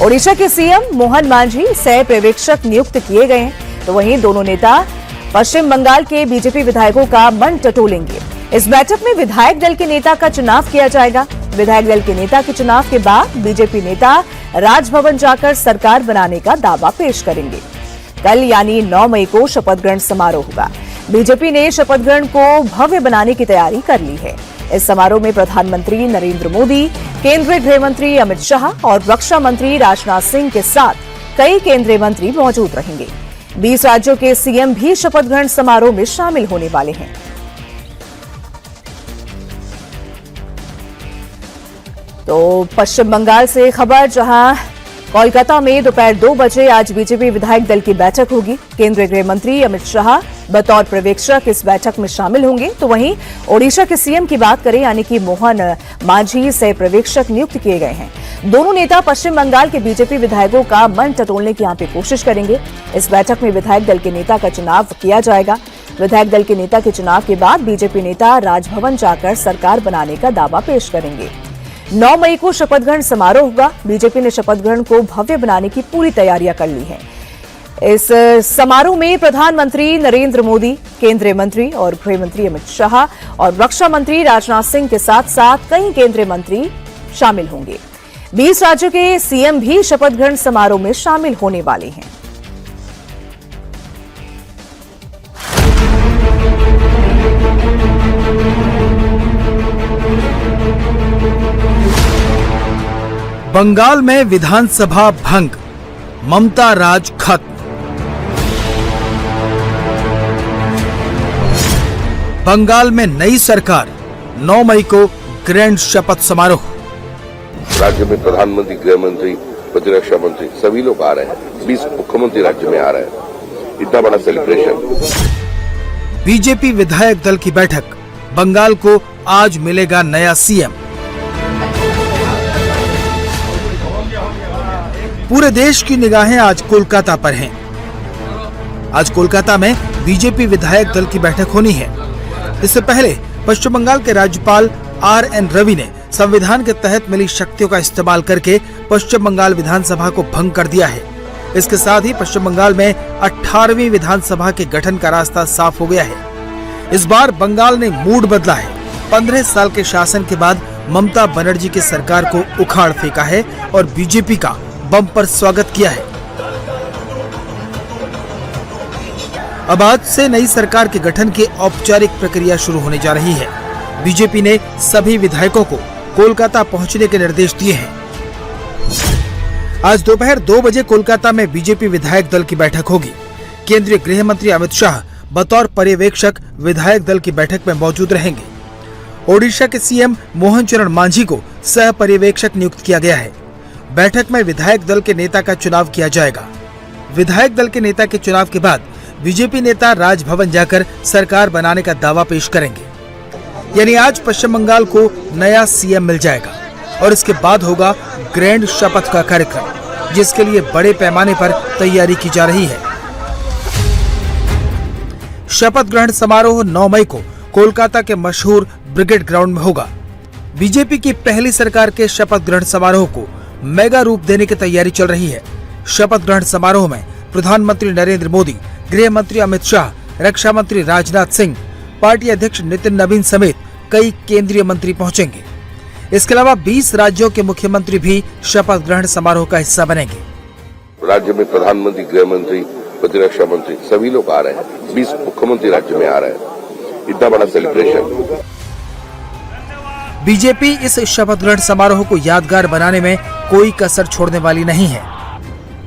ओडिशा के सीएम मोहन मांझी सह पर्यवेक्षक नियुक्त किए गए हैं, तो वहीं दोनों नेता पश्चिम बंगाल के बीजेपी विधायकों का मन टटोलेंगे। इस बैठक में विधायक दल के नेता का चुनाव किया जाएगा। विधायक दल के नेता के चुनाव के बाद बीजेपी नेता राजभवन जाकर सरकार बनाने का दावा पेश करेंगे। कल यानी 9 मई को शपथ ग्रहण समारोह होगा। बीजेपी ने शपथ ग्रहण को भव्य बनाने की तैयारी कर ली है। इस समारोह में प्रधानमंत्री नरेंद्र मोदी, केंद्रीय गृह मंत्री अमित शाह और रक्षा मंत्री राजनाथ सिंह के साथ कई केंद्रीय मंत्री मौजूद रहेंगे। 20 राज्यों के सीएम भी शपथ ग्रहण समारोह में शामिल होने वाले हैं। तो पश्चिम बंगाल से खबर, जहां कोलकाता में दोपहर 2 बजे आज बीजेपी विधायक दल की बैठक होगी। केंद्रीय गृह मंत्री अमित शाह बतौर पर्यवेक्षक इस बैठक में शामिल होंगे। तो वहीं ओडिशा के सीएम की बात करें, यानी कि मोहन मांझी सह पर्यवेक्षक नियुक्त किए गए हैं। दोनों नेता पश्चिम बंगाल के बीजेपी विधायकों का मन टटोलने की यहां पे कोशिश करेंगे। इस बैठक में विधायक दल के नेता का चुनाव किया जाएगा। विधायक दल के नेता के चुनाव के बाद बीजेपी नेता राजभवन जाकर सरकार बनाने का दावा पेश करेंगे। 9 मई को शपथ ग्रहण समारोह होगा। बीजेपी ने शपथ ग्रहण को भव्य बनाने की पूरी तैयारियां कर ली हैं। इस समारोह में प्रधानमंत्री नरेंद्र मोदी, केंद्रीय मंत्री और गृह मंत्री अमित शाह और रक्षा मंत्री राजनाथ सिंह के साथ साथ कई केंद्रीय मंत्री शामिल होंगे। 20 राज्यों के सीएम भी शपथ ग्रहण समारोह में शामिल होने वाले हैं। बंगाल में विधानसभा भंग, ममता राज खत्म। बंगाल में नई सरकार, 9 मई को ग्रैंड शपथ समारोह। राज्य में प्रधानमंत्री, गृह मंत्री, प्रतिरक्षा मंत्री सभी लोग आ रहे हैं। 20 मुख्यमंत्री राज्य में आ रहे हैं। इतना बड़ा सेलिब्रेशन। बीजेपी विधायक दल की बैठक, बंगाल को आज मिलेगा नया सीएम। पूरे देश की निगाहें आज कोलकाता पर हैं। आज कोलकाता में बीजेपी विधायक दल की बैठक होनी है। इससे पहले पश्चिम बंगाल के राज्यपाल RN रवि ने संविधान के तहत मिली शक्तियों का इस्तेमाल करके पश्चिम बंगाल विधानसभा को भंग कर दिया है। इसके साथ ही पश्चिम बंगाल में 18वीं विधानसभा के गठन का रास्ता साफ हो गया है। इस बार बंगाल ने मूड बदला है। 15 साल के शासन के बाद ममता बनर्जी की सरकार को उखाड़ फेंका है और बीजेपी का बम्पर स्वागत किया है। अब आज से नई सरकार के गठन की औपचारिक प्रक्रिया शुरू होने जा रही है। बीजेपी ने सभी विधायकों को कोलकाता पहुंचने के निर्देश दिए हैं। आज दोपहर 2 बजे कोलकाता में बीजेपी विधायक दल की बैठक होगी। केंद्रीय गृह मंत्री अमित शाह बतौर पर्यवेक्षक विधायक दल की बैठक में मौजूद रहेंगे। ओडिशा के सीएम मोहन चरण मांझी को सह पर्यवेक्षक नियुक्त किया गया है। बैठक में विधायक दल के नेता का चुनाव किया जाएगा। विधायक दल के नेता के चुनाव के बाद बीजेपी नेता राजभवन जाकर सरकार बनाने का दावा पेश करेंगे। यानी आज पश्चिम बंगाल को नया सीएम मिल जाएगा और इसके बाद होगा ग्रैंड शपथ का कार्यक्रम, जिसके लिए बड़े पैमाने पर तैयारी की जा रही है। शपथ ग्रहण समारोह 9 मई को कोलकाता के मशहूर ब्रिगेड ग्राउंड में होगा। बीजेपी की पहली सरकार के शपथ ग्रहण समारोह को मेगा रूप देने की तैयारी चल रही है। शपथ ग्रहण समारोह में प्रधानमंत्री नरेंद्र मोदी, गृह मंत्री अमित शाह, रक्षा मंत्री राजनाथ सिंह, पार्टी अध्यक्ष नितिन नवीन समेत कई केंद्रीय मंत्री पहुंचेंगे। इसके अलावा 20 राज्यों के मुख्यमंत्री भी शपथ ग्रहण समारोह का हिस्सा बनेंगे। राज्य में प्रधानमंत्री, गृह मंत्री, प्रतिरक्षा मंत्री सभी लोग आ रहे हैं। 20 मुख्यमंत्री राज्य में आ रहे हैं। इतना बड़ा सेलिब्रेशन। बीजेपी इस शपथ ग्रहण समारोह को यादगार बनाने में कोई कसर छोड़ने वाली नहीं है,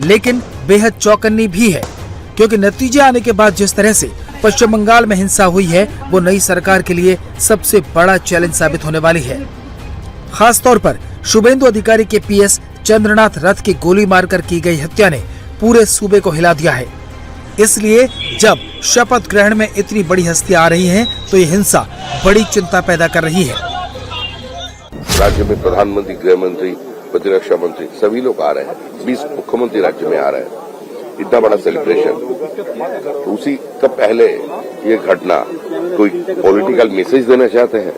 लेकिन बेहद चौकन्नी भी है, क्योंकि नतीजे आने के बाद जिस तरह से पश्चिम बंगाल में हिंसा हुई है, वो नई सरकार के लिए सबसे बड़ा चैलेंज साबित होने वाली है। खासतौर पर शुभेंदु अधिकारी के PS चंद्रनाथ रथ की गोली मारकर की गई हत्या ने पूरे सूबे को हिला दिया है। इसलिए जब शपथ ग्रहण में इतनी बड़ी हस्तियां आ रही हैं, तो ये हिंसा बड़ी चिंता पैदा कर रही है। राज्य में प्रधानमंत्री, गृह मंत्री, प्रतिरक्षा मंत्री सभी लोग आ रहे हैं। 20 मुख्यमंत्री राज्य में आ रहे हैं। इतना बड़ा सेलिब्रेशन। तो उसी का पहले ये घटना कोई पॉलिटिकल मैसेज देना चाहते हैं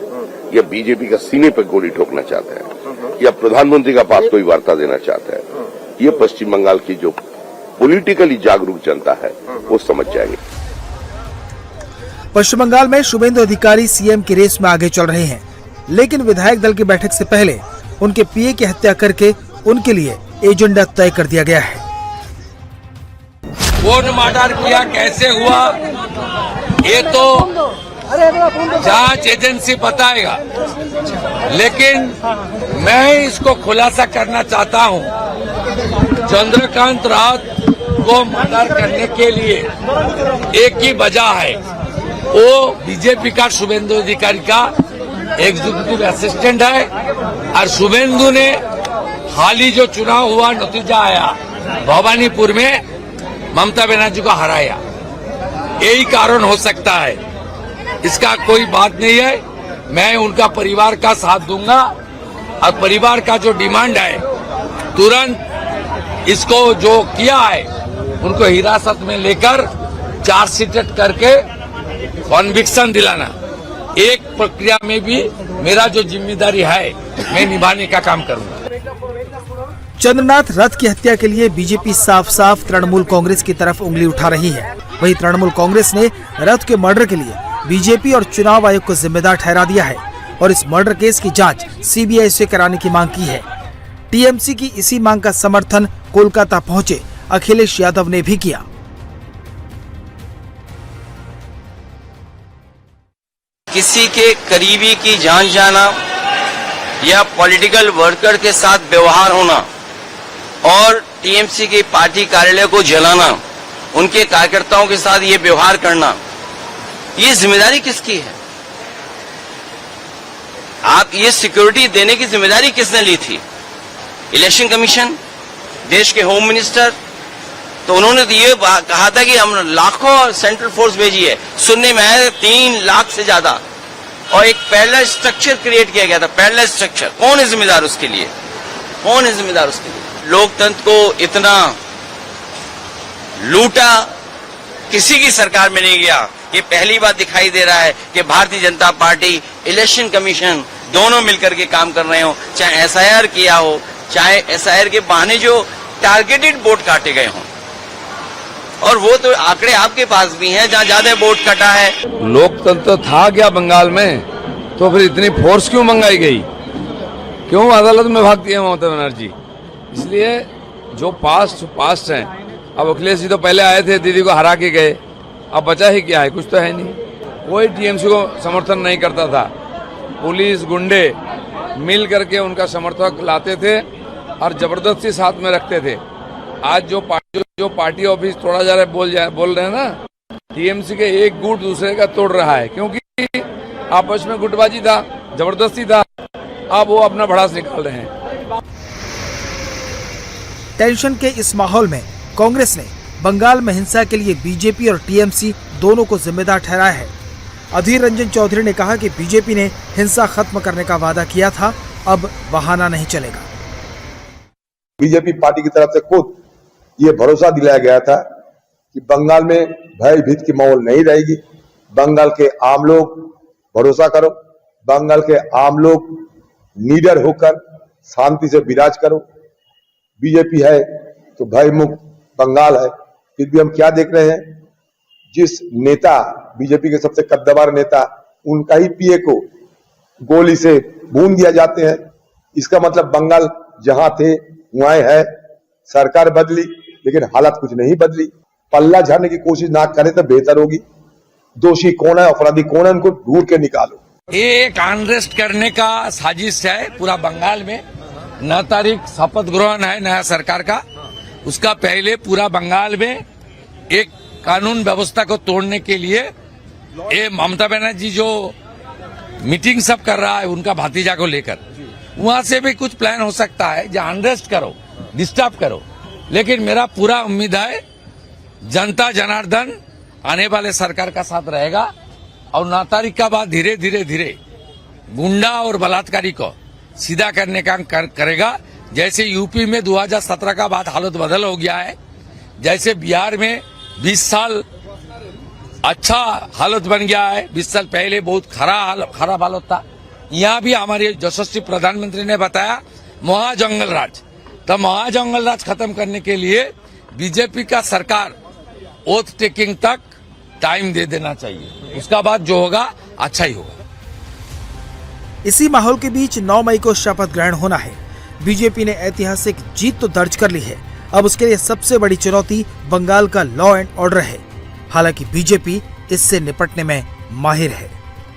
या बीजेपी का सीने पर गोली ठोकना चाहते हैं या प्रधानमंत्री का पास कोई वार्ता देना चाहते हैं ये पश्चिम बंगाल की जो पॉलिटिकली जागरूक जनता है वो समझ जाएंगे। पश्चिम बंगाल में शुभेंदु अधिकारी सीएम की रेस में आगे चल रहे हैं, लेकिन विधायक दल की बैठक से पहले उनके पीए की हत्या करके उनके लिए एजेंडा तय कर दिया गया है। कौन मर्डर किया, कैसे हुआ, ये तो जांच एजेंसी बताएगा, लेकिन मैं इसको खुलासा करना चाहता हूं। चंद्रकांत राउत को मर्डर करने के लिए एक ही वजह है, वो बीजेपी का शुभेंदु अधिकारी का एग्जीक्यूटिव असिस्टेंट है, और शुभेंदु ने हाल ही जो चुनाव हुआ नतीजा आया भवानीपुर में ममता बनर्जी को हराया, यही कारण हो सकता है। इसका कोई बात नहीं है। मैं उनका परिवार का साथ दूंगा और परिवार का जो डिमांड है तुरंत इसको जो किया है उनको हिरासत में लेकर चार्जशीट करके कॉन्विक्शन दिलाना, एक प्रक्रिया में भी मेरा जो जिम्मेदारी है मैं निभाने का काम करूंगा। चंद्रनाथ रथ की हत्या के लिए बीजेपी साफ साफ तृणमूल कांग्रेस की तरफ उंगली उठा रही है। वहीं तृणमूल कांग्रेस ने रथ के मर्डर के लिए बीजेपी और चुनाव आयोग को जिम्मेदार ठहरा दिया है और इस मर्डर केस की जांच सीबीआई से कराने की मांग की है। टीएमसी की इसी मांग का समर्थन कोलकाता पहुंचे अखिलेश यादव ने भी किया। किसी के करीबी की जान जाना या पॉलिटिकल वर्कर के साथ व्यवहार होना और टीएमसी के पार्टी कार्यालय को जलाना, उनके कार्यकर्ताओं के साथ ये व्यवहार करना, ये जिम्मेदारी किसकी है? आप ये सिक्योरिटी देने की जिम्मेदारी किसने ली थी? इलेक्शन कमीशन, देश के होम मिनिस्टर। तो उन्होंने तो ये कहा था कि हम लाखों सेंट्रल फोर्स भेजी है, सुनने में आया 3 लाख से ज्यादा, और एक पैरेलल स्ट्रक्चर क्रिएट किया गया था। पैरेलल स्ट्रक्चर कौन है जिम्मेदार उसके लिए? कौन है जिम्मेदार उसके लिए? लोकतंत्र को इतना लूटा किसी की सरकार में नहीं गया। ये पहली बार दिखाई दे रहा है कि Bharatiya Janata party, election commission दोनों मिलकर के काम कर रहे हो, चाहे एसआईआर किया हो, चाहे एसआईआर के बहाने जो टारगेटेड वोट काटे गए हों, और वो तो आंकड़े आपके पास भी हैं जहां ज्यादा वोट कटा है। लोकतंत्र था क्या बंगाल में? तो फिर इतनी फोर्स क्यों मंगाई गई? क्यों अदालत में भागती है ममता बनर्जी? इसलिए जो पास्ट हैं। अब अखिलेश जी तो पहले आए थे, दीदी को हरा के गए, अब बचा ही क्या है? कुछ तो है नहीं। कोई टीएमसी को समर्थन नहीं करता था। पुलिस गुंडे मिल करके उनका समर्थक लाते थे और जबरदस्ती साथ में रखते थे। आज जो पार्टी ऑफिस तोड़ा जा रहा है, बोल रहे हैं ना, टीएमसी के एक गुट दूसरे का तोड़ रहा है, क्योंकि आपस में गुटबाजी था, जबरदस्ती था। अब वो अपना भड़ास निकाल रहे हैं। टेंशन के इस माहौल में कांग्रेस ने बंगाल में हिंसा के लिए बीजेपी और टीएमसी दोनों को जिम्मेदार ठहराया है। अधीर रंजन चौधरी ने कहा कि बीजेपी ने हिंसा खत्म करने का वादा किया था, अब बहाना नहीं चलेगा। बीजेपी पार्टी की तरफ से खुद ये भरोसा दिलाया गया था कि बंगाल में भयभीत की माहौल नहीं रहेगी। बंगाल के आम लोग भरोसा करो, बंगाल के आम लोग निडर होकर शांति से विराज करो। बीजेपी है तो भय मुक्त बंगाल है। फिर भी हम क्या देख रहे हैं, जिस नेता, बीजेपी के सबसे कद्दावर नेता, उनका ही पीए को गोली से भून दिया जाते हैं। इसका मतलब बंगाल जहां थे वहां है। सरकार बदली लेकिन हालात कुछ नहीं बदली। पल्ला झाड़ने की कोशिश ना करें तो बेहतर होगी। दोषी कौन है, अपराधी कौन है, उनको ढूंढ के निकालो। ये एक अनरेस्ट करने का साजिश है पूरा बंगाल में। 9 तारीख शपथ ग्रहण है नया सरकार का, उसका पहले पूरा बंगाल में एक कानून व्यवस्था को तोड़ने के लिए ये ममता बनर्जी जो मीटिंग सब कर रहा है उनका भतीजा को लेकर, वहां से भी कुछ प्लान हो सकता है जहां अनरेस्ट करो, डिस्टर्ब करो। लेकिन मेरा पूरा उम्मीद है जनता जनार्दन आने वाले सरकार का साथ रहेगा और 9 तारीख का बाद धीरे धीरे गुंडा और बलात्कारी को सीधा करने का करेगा। जैसे यूपी में 2017 का बाद हालत बदल हो गया है, जैसे बिहार में 20 साल अच्छा हालत बन गया है, 20 साल पहले बहुत खराब हालत था। यहाँ भी हमारे यशस्वी प्रधानमंत्री ने बताया, वहां जंगल राज, तब महाजंगल राज खत्म करने के लिए बीजेपी का सरकार ओथ टेकिंग तक टाइम दे देना चाहिए, उसका बाद जो होगा अच्छा ही होगा। इसी माहौल के बीच 9 मई को शपथ ग्रहण होना है। बीजेपी ने ऐतिहासिक जीत तो दर्ज कर ली है, अब उसके लिए सबसे बड़ी चुनौती बंगाल का लॉ एंड ऑर्डर है। हालांकि बीजेपी इससे निपटने में माहिर है।